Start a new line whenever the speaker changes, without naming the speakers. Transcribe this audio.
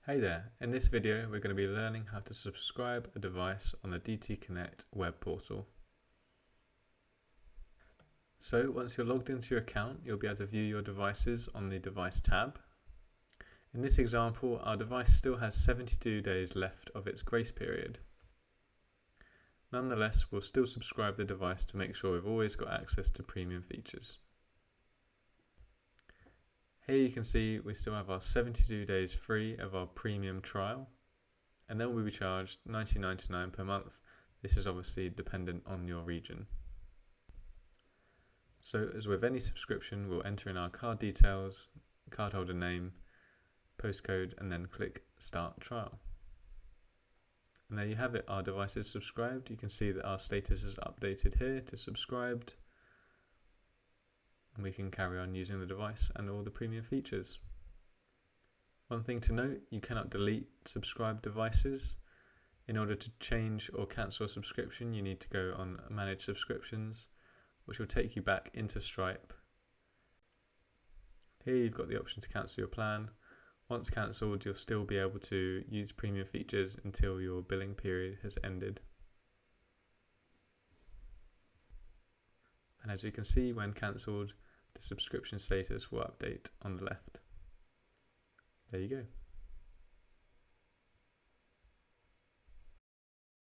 Hey there, in this video we're going to be learning how to subscribe a device on the DT Connect web portal. So once you're logged into your account, you'll be able to view your devices on the Device tab. In this example, our device still has 72 days left of its grace period. Nonetheless, we'll still subscribe the device to make sure we've always got access to premium features. Here you can see we still have our 72 days free of our premium trial, and then we'll be charged $19.99 per month. This is obviously dependent on your region. So as with any subscription, we'll enter in our card details, cardholder name, postcode, and then click Start Trial. And there you have it, our device is subscribed. You can see that our status is updated here to subscribed. And we can carry on using the device and all the premium features. One thing to note, you cannot delete subscribed devices. In order to change or cancel a subscription, you need to go on Manage Subscriptions, which will take you back into Stripe. Here you've got the option to cancel your plan. Once cancelled, you'll still be able to use premium features until your billing period has ended. And as you can see, when cancelled, the subscription status will update on the left. There you go.